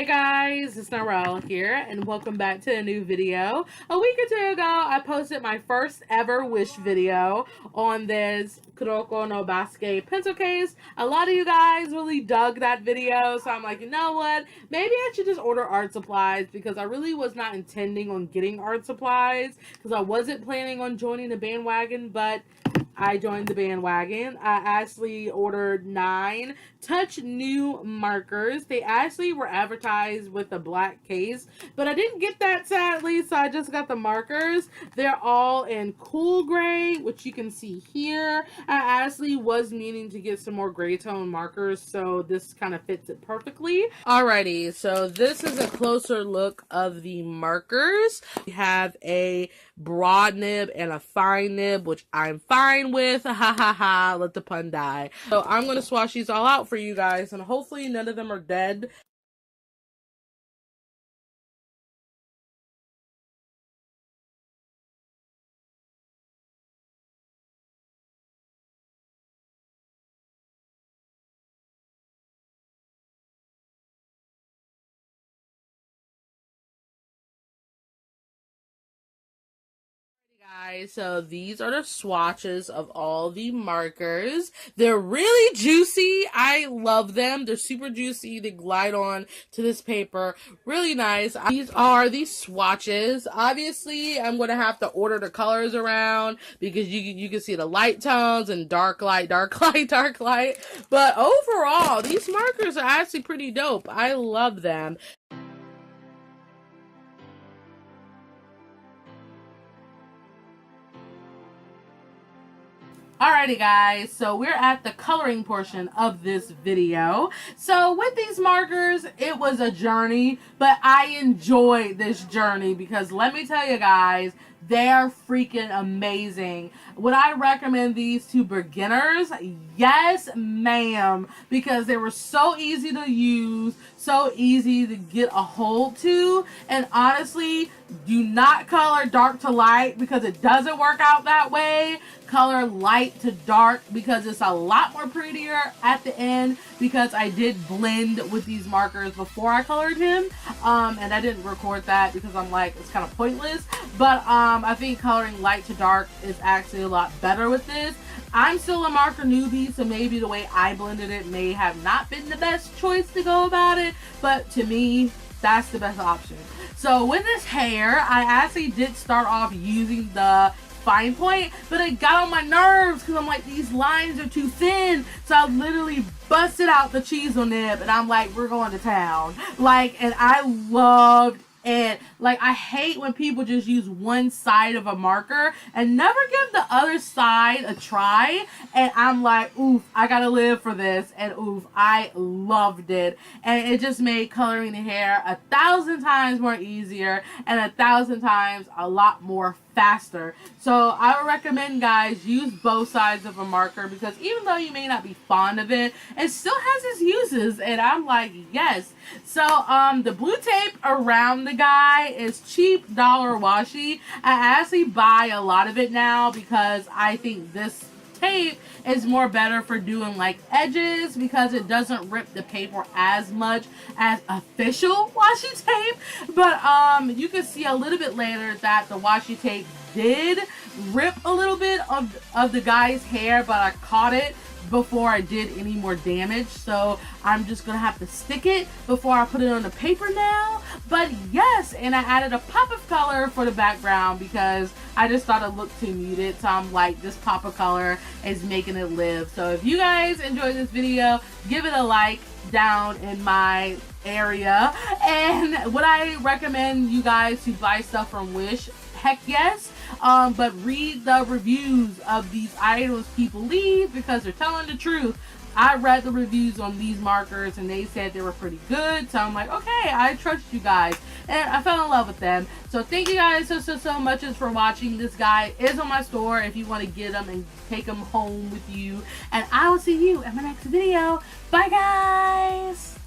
Hey guys, it's Narelle here, and welcome back to a new video. A week or two ago, I posted my first ever wish video on this Kuroko no Basket pencil case. A lot of you guys really dug that video, so I'm like, you know what? Maybe I should just order art supplies because I really was not intending on getting art supplies because I wasn't planning on joining the bandwagon, but I joined the bandwagon. I actually ordered 9 Touch New markers. They actually were advertised with a black case, but I didn't get that sadly, so I just got the markers. They're all in cool gray, which you can see here. I actually was meaning to get some more gray tone markers, so this kind of fits it perfectly. Alrighty, so this is a closer look of the markers. We have a broad nib and a fine nib, which I'm fine with. Ha ha ha, let the pun die. So I'm going to swatch these all out for you guys, and hopefully none of them are dead. Guys, so these are the swatches of all the markers. They're really juicy. I love them. They're super juicy. They glide on to this paper. Really nice. These are the swatches. Obviously, I'm going to have to order the colors around because you can see the light tones and dark light, dark light, dark light. But overall, these markers are actually pretty dope. I love them. Alrighty guys, so we're at the coloring portion of this video. So with these markers, it was a journey, but I enjoyed this journey because let me tell you guys, they're freaking amazing. Would I recommend these to beginners? Yes, ma'am, because they were so easy to use, so easy to get a hold to, and honestly, do not color dark to light because it doesn't work out that way. Color light to dark because it's a lot more prettier at the end because I did blend with these markers before I colored him, and I didn't record that because I'm like, it's kind of pointless, but I think coloring light to dark is actually a lot better with this. I'm still a marker newbie, so maybe the way I blended it may have not been the best choice to go about it, but to me, that's the best option. So with this hair, I actually did start off using the fine point, but it got on my nerves because I'm like, these lines are too thin. So I literally busted out the chisel nib and I'm like, we're going to town. Like, and I loved it. Like, I hate when people just use one side of a marker and never give the other side a try. And I'm like, oof, I gotta live for this. And oof, I loved it. And it just made coloring the hair 1,000 times more easier and 1,000 times a lot more faster. So I would recommend, guys, use both sides of a marker because even though you may not be fond of it, it still has its uses. And I'm like, yes. So the blue tape around the guy is cheap dollar washi. I actually buy a lot of it now because I think this tape is more better for doing like edges because it doesn't rip the paper as much as official washi tape. But you can see a little bit later that the washi tape did rip a little bit of the guy's hair, but I caught it before I did any more damage, so I'm just gonna have to stick it before I put it on the paper now. But yes, and I added a pop of color for the background because I just thought it looked too muted, so I'm like, this pop of color is making it live. So if you guys enjoyed this video, give it a like down in my area. And would I recommend you guys to buy stuff from Wish? Heck yes. But read the reviews of these items people leave because they're telling the truth. I read the reviews on these markers and they said they were pretty good, so I'm like, okay, I trust you guys, and I fell in love with them. So thank you guys so much for watching. This guy is on my store if you want to get them and take them home with you, and I will see you in my next video. Bye guys.